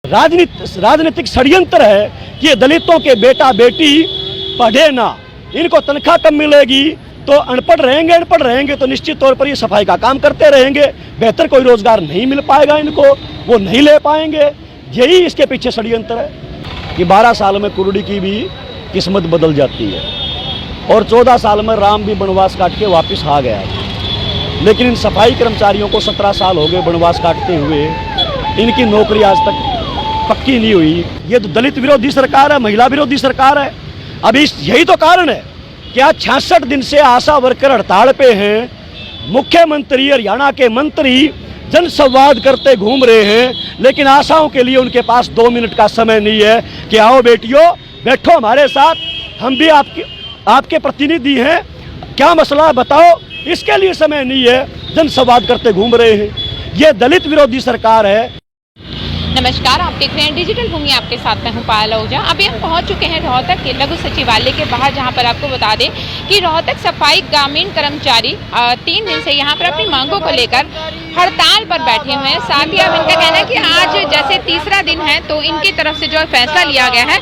राजनीतिक षड्यंत्र है कि ये दलितों के बेटा बेटी पढ़े ना, इनको तनख्वाह कम मिलेगी तो अनपढ़ रहेंगे तो निश्चित तौर पर ये सफाई का काम करते रहेंगे, बेहतर कोई रोजगार नहीं मिल पाएगा इनको, वो नहीं ले पाएंगे। यही इसके पीछे षड्यंत्र है कि 12 साल में कुरुड़ी की भी किस्मत बदल जाती है और 14 साल में राम भी वनवास काट के वापस आ गया। लेकिन इन सफाई कर्मचारियों को 17 साल हो गए वनवास काटते हुए, इनकी नौकरी आज तक पक्की नहीं हुई। ये तो दलित विरोधी सरकार है, महिला विरोधी सरकार है। अब यही तो कारण है कि आज 66 दिन से आशा वर्कर हड़ताल पे हैं। मुख्यमंत्री हरियाणा के मंत्री जनसंवाद करते घूम रहे हैं, लेकिन आशाओं के लिए उनके पास 2 मिनट का समय नहीं है कि आओ बेटियों बैठो हमारे साथ, हम भी आपके प्रतिनिधि हैं, क्या मसला है बताओ। इसके लिए समय नहीं है, जनसंवाद करते घूम रहे हैं। ये दलित विरोधी सरकार है। नमस्कार, आप देख रहे हैं डिजिटल भूमि, आपके साथ मैं हूं पायल आहूजा। अभी हम पहुंच चुके हैं रोहतक के लघु सचिवालय के बाहर, जहां पर आपको बता दें कि रोहतक सफाई ग्रामीण कर्मचारी 3 दिन से यहां पर अपनी मांगों को लेकर हड़ताल पर बैठे हुए हैं। साथ ही अब इनका कहना है कि आज जैसे तीसरा दिन है तो इनकी तरफ से जो फैसला लिया गया है,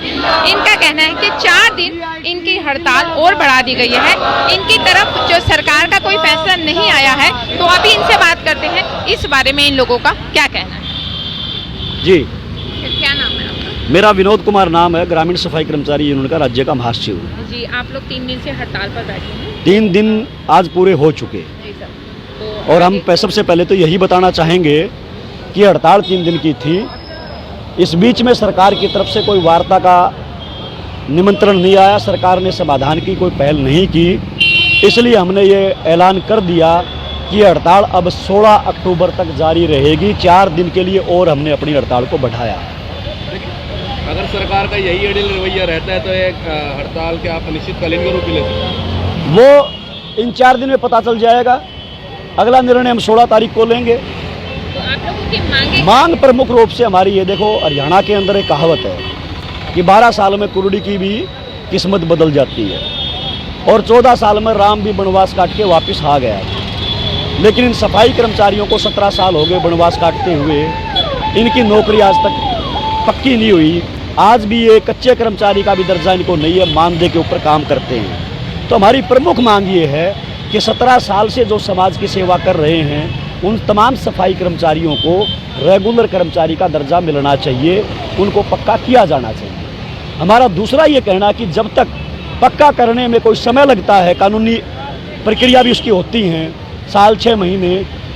इनका कहना है कि 4 दिन इनकी हड़ताल और बढ़ा दी गई है। इनकी तरफ जो सरकार का कोई फैसला नहीं आया है, तो अभी इनसे बात करते हैं इस बारे में इन लोगों का क्या कहना है। जी, क्या नाम है आपका? मेरा विनोद कुमार नाम है, ग्रामीण सफाई कर्मचारी यूनियन का राज्य का महासचिव। जी, आप लोग 3 दिन से हड़ताल पर बैठे हैं। 3 दिन आज पूरे हो चुके तो और हम सबसे पहले तो यही बताना चाहेंगे कि हड़ताल 3 दिन की थी। इस बीच में सरकार की तरफ से कोई वार्ता का निमंत्रण नहीं आया, सरकार ने समाधान की कोई पहल नहीं की, इसलिए हमने ये ऐलान कर दिया कि हड़ताल अब 16 अक्टूबर तक जारी रहेगी। 4 दिन के लिए और हमने अपनी हड़ताल को बढ़ाया। अगर सरकार का यही अड़ियल रवैया रहता है तो एक हड़ताल के आप अनिश्चितकालीन के रूप में ले सकते हैं। वो इन 4 दिन में पता चल जाएगा। अगला निर्णय हम 16 तारीख को लेंगे। तो आप लोगों की मांग प्रमुख रूप से हमारी ये, देखो हरियाणा के अंदर एक कहावत है कि 12 साल में कुरुड़ी की भी किस्मत बदल जाती है और 14 साल में राम भी वनवास काट के वापस आ गया। लेकिन इन सफाई कर्मचारियों को 17 साल हो गए वनवास काटते हुए, इनकी नौकरी आज तक पक्की नहीं हुई। आज भी ये कच्चे कर्मचारी का भी दर्जा इनको नहीं है, मानदेय के ऊपर काम करते हैं। तो हमारी प्रमुख मांग ये है कि 17 साल से जो समाज की सेवा कर रहे हैं, उन तमाम सफाई कर्मचारियों को रेगुलर कर्मचारी का दर्जा मिलना चाहिए, उनको पक्का किया जाना चाहिए। हमारा दूसरा ये कहना कि जब तक पक्का करने में कोई समय लगता है, कानूनी प्रक्रिया भी उसकी होती हैं, साल 6 महीने,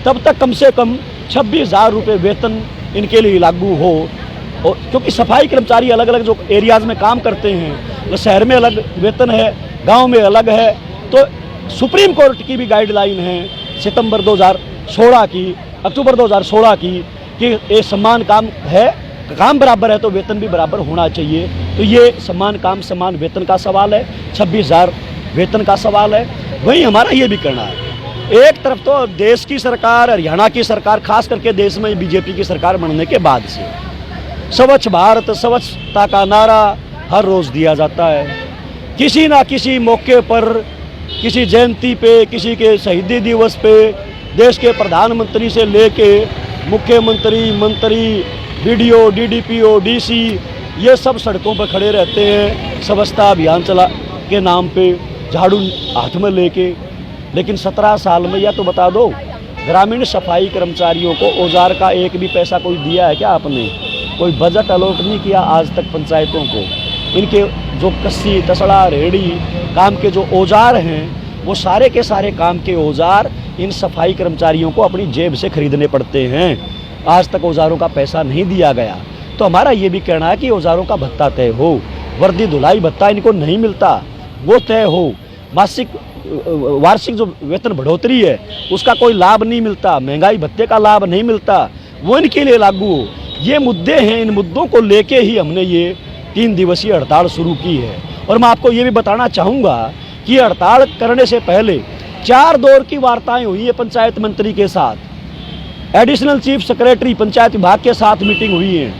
तब तक कम से कम 26,000 रुपये वेतन इनके लिए लागू हो। और क्योंकि सफाई कर्मचारी अलग अलग जो एरियाज़ में काम करते हैं, तो शहर में अलग वेतन है, गांव में अलग है। तो सुप्रीम कोर्ट की भी गाइडलाइन है सितंबर 2016 की, अक्टूबर 2016 की, कि ये समान काम है, काम बराबर है तो वेतन भी बराबर होना चाहिए। तो ये समान काम समान वेतन का सवाल है, 26,000 वेतन का सवाल है। वहीं हमारा ये भी करना है, एक तरफ तो देश की सरकार, हरियाणा की सरकार, खास करके देश में बीजेपी की सरकार बनने के बाद से स्वच्छ भारत, स्वच्छता का नारा हर रोज़ दिया जाता है। किसी ना किसी मौके पर, किसी जयंती पे, किसी के शहीदी दिवस पे, देश के प्रधानमंत्री से लेके मुख्यमंत्री, मंत्री, बीडीओ, डीडीपीओ, डीसी, ये सब सड़कों पर खड़े रहते हैं स्वच्छता अभियान चला के नाम पे, झाड़ू हाथ में लेके। लेकिन 17 साल में, या तो बता दो, ग्रामीण सफाई कर्मचारियों को औजार का एक भी पैसा कोई दिया है क्या आपने? कोई बजट अलॉट नहीं किया आज तक पंचायतों को। इनके जो कस्सी, तसड़ा, रेहड़ी काम के जो औजार हैं, वो सारे के सारे काम के औजार इन सफाई कर्मचारियों को अपनी जेब से खरीदने पड़ते हैं। आज तक औजारों का पैसा नहीं दिया गया। तो हमारा ये भी कहना है कि औजारों का भत्ता तय हो, वर्दी धुलाई भत्ता इनको नहीं मिलता वो तय हो, वार्षिक जो वेतन बढ़ोतरी है उसका कोई लाभ नहीं मिलता, महंगाई भत्ते का लाभ नहीं मिलता, वो इनके लिए लागू हो। ये मुद्दे हैं, इन मुद्दों को लेके ही हमने ये 3 दिवसीय हड़ताल शुरू की है। और मैं आपको ये भी बताना चाहूँगा कि हड़ताल करने से पहले 4 दौर की वार्ताएं हुई है पंचायत मंत्री के साथ, एडिशनल चीफ सेक्रेटरी पंचायत विभाग के साथ मीटिंग हुई है।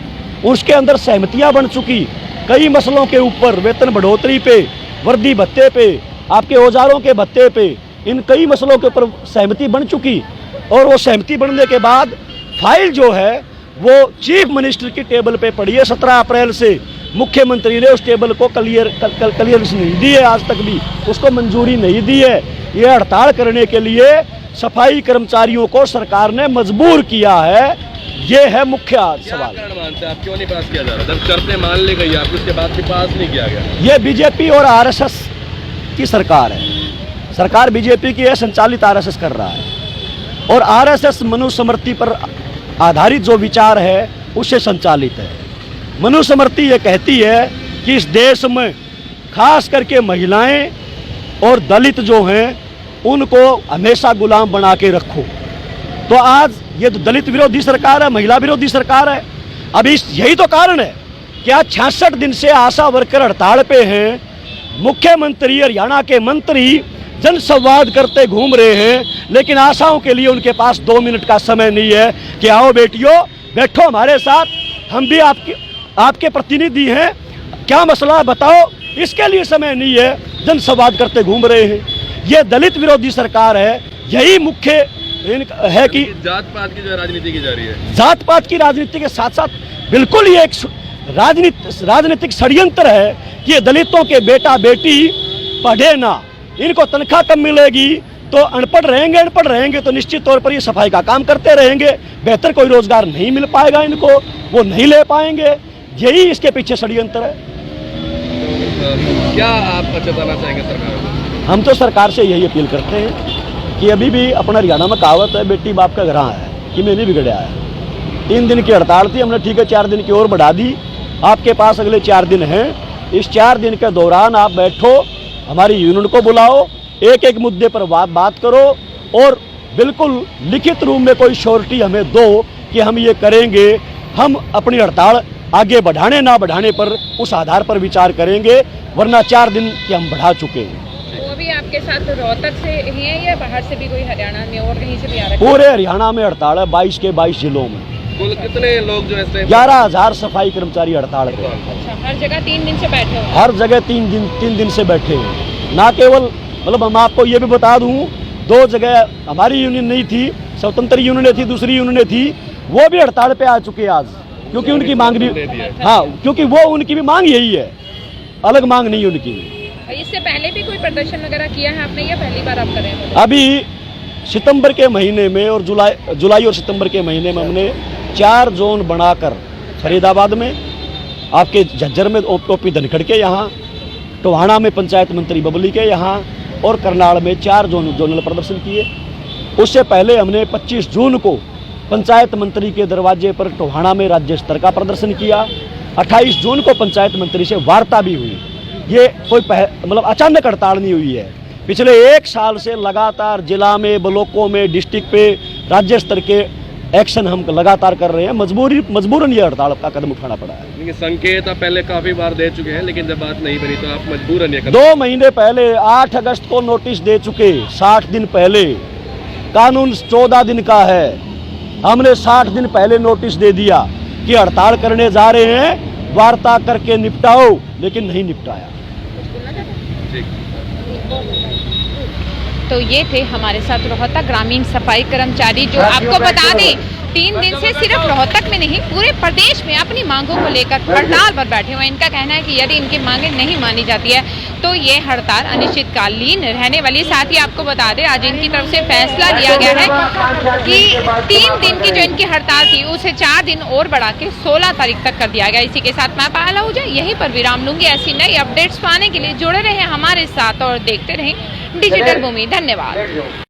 उसके अंदर सहमतियाँ बन चुकी कई मसलों के ऊपर, वेतन बढ़ोतरी पे, वर्दी भत्ते पे, आपके औजारों के भत्ते पे, इन कई मसलों के ऊपर सहमति बन चुकी। और वो सहमति बनने के बाद फाइल जो है वो चीफ मिनिस्टर की टेबल पे पड़ी है। 17 अप्रैल से मुख्यमंत्री ने उस टेबल को क्लियरेंस नहीं दी है, आज तक भी उसको मंजूरी नहीं दी है। ये हड़ताल करने के लिए सफाई कर्मचारियों को सरकार ने मजबूर किया है, ये है मुख्य सवाल। क्या कारण मानते हैं आप, क्यों नहीं पास किया जा रहा? जब शर्तें मान ली गई आपकी, उसके बाद भी पास नहीं किया गया। ये बीजेपी और आरएसएस की सरकार है, सरकार बीजेपी की है, संचालित आरएसएस कर रहा है। और आरएसएस मनुस्मृति पर आधारित जो विचार है उससे संचालित है। मनुस्मृति ये कहती है कि इस देश में खास करके महिलाएं और दलित जो हैं उनको हमेशा गुलाम बना के रखो। तो आज ये तो दलित विरोधी सरकार है, महिला विरोधी सरकार है। अभी यही तो कारण है कि आज 66 दिन से आशा वर्कर हड़ताल पे हैं। मुख्यमंत्री हरियाणा के मंत्री जनसंवाद करते घूम रहे हैं, लेकिन आशाओं के लिए उनके पास 2 मिनट का समय नहीं है कि आओ बेटियों बैठो हमारे साथ, हम भी आपके प्रतिनिधि हैं, क्या मसला बताओ। इसके लिए समय नहीं है, जनसंवाद करते घूम रहे हैं। ये दलित विरोधी सरकार है। यही मुख्य है कि जात पात की जो राजनीति की जा रही है, जात पात की राजनीति के साथ साथ बिल्कुल ये एक राजनीतिक षड्यंत्र है कि ये दलितों के बेटा बेटी पढ़े ना, इनको तनख्वाह कम मिलेगी तो अनपढ़ रहेंगे तो निश्चित तौर पर ये सफाई का काम करते रहेंगे, बेहतर कोई रोजगार नहीं मिल पाएगा इनको, वो नहीं ले पाएंगे। यही इसके पीछे षड्यंत्र है। क्या आप बताना चाहेंगे सरकार को? हम तो सरकार से यही अपील करते हैं कि अभी भी अपना हरियाणा में कहावत है, बेटी बाप का घर है कि मैं नहीं बिगड़या है। 3 दिन की हड़ताल थी, हमने ठीक है 4 दिन की और बढ़ा दी। आपके पास अगले 4 दिन हैं। इस 4 दिन के दौरान आप बैठो, हमारी यूनियन को बुलाओ, एक एक मुद्दे पर बात करो और बिल्कुल लिखित रूप में कोई श्योरिटी हमें दो कि हम ये करेंगे। हम अपनी हड़ताल आगे बढ़ाने ना बढ़ाने पर उस आधार पर विचार करेंगे, वरना 4 दिन के हम बढ़ा चुके हैं। वो भी आपके साथ रोहतक से ही है या बाहर से भी कोई हरियाणा में और कहीं से भी आ रहा है? पूरे हरियाणा में हड़ताल है, 22 के 22 जिलों में। कुल कितने लोग जो है 11,000 सफाई कर्मचारी हड़ताल पे। अच्छा, हर जगह 3 दिन से बैठे हो? हर जगह 3 दिन से बैठे हैं। ना केवल मतलब हम आपको ये भी बता दूं, 2 जगह हमारी यूनियन नहीं थी, स्वतंत्र यूनियन थी, दूसरी यूनियन थी, वो भी हड़ताल पे आ चुके हैं आज, क्योंकि उनकी मांग भी, हाँ क्योंकि वो उनकी भी मांग यही है, अलग मांग नहीं उनकी। इससे पहले भी कोई प्रदर्शन वगैरह किया है आपने या पहली बार आप कर रहे हैं? अभी सितंबर के महीने में और जुलाई और सितंबर के महीने में हमने 4 जोन बनाकर फरीदाबाद में, आपके झज्जर में ओपी धनखड़ के यहाँ, टोहाना में पंचायत मंत्री बबली के यहाँ और करनाल में 4 जोनल प्रदर्शन किए। उससे पहले हमने 25 जून को पंचायत मंत्री के दरवाजे पर टोहाना में राज्य स्तर का प्रदर्शन किया। 28 जून को पंचायत मंत्री से वार्ता भी हुई। ये कोई मतलब अचानक हड़ताल नहीं हुई है। पिछले 1 साल से लगातार जिला में, ब्लॉकों में, डिस्ट्रिक्ट पे, राज्य स्तर के एक्शन हम लगातार कर रहे हैं। मजबूरन ये हड़ताल का कदम उठाना पड़ा है। संकेत आप पहले काफी बार दे चुके हैं, लेकिन जब बात नहीं बनी तो आप मजबूरन ये 2 महीने पहले 8 अगस्त को नोटिस दे चुके, 60 दिन पहले। कानून 14 दिन का है, हमने 60 दिन पहले नोटिस दे दिया कि हड़ताल करने जा रहे हैं, वार्ता करके निपटाओ, लेकिन नहीं निपटाया। तो ये थे हमारे साथ रोहतक ग्रामीण सफाई कर्मचारी, जो आपको बता दें 3 दिन से सिर्फ रोहतक में नहीं पूरे प्रदेश में अपनी मांगों को लेकर हड़ताल पर बैठे हुए हैं। इनका कहना है कि यदि इनकी मांगें नहीं मानी जाती है तो ये हड़ताल अनिश्चितकालीन रहने वाली। साथ ही आपको बता दें आज इनकी तरफ से फैसला लिया गया है कि 3 दिन की जो इनकी हड़ताल थी उसे 4 दिन और बढ़ा के 16 तारीख तक कर दिया गया। इसी के साथ मैं पायल आहूजा यहीं पर विराम लूंगी। ऐसी नई अपडेट्स पाने के लिए जुड़े रहे हमारे साथ और देखते रहें डिजिटल भूमि। धन्यवाद।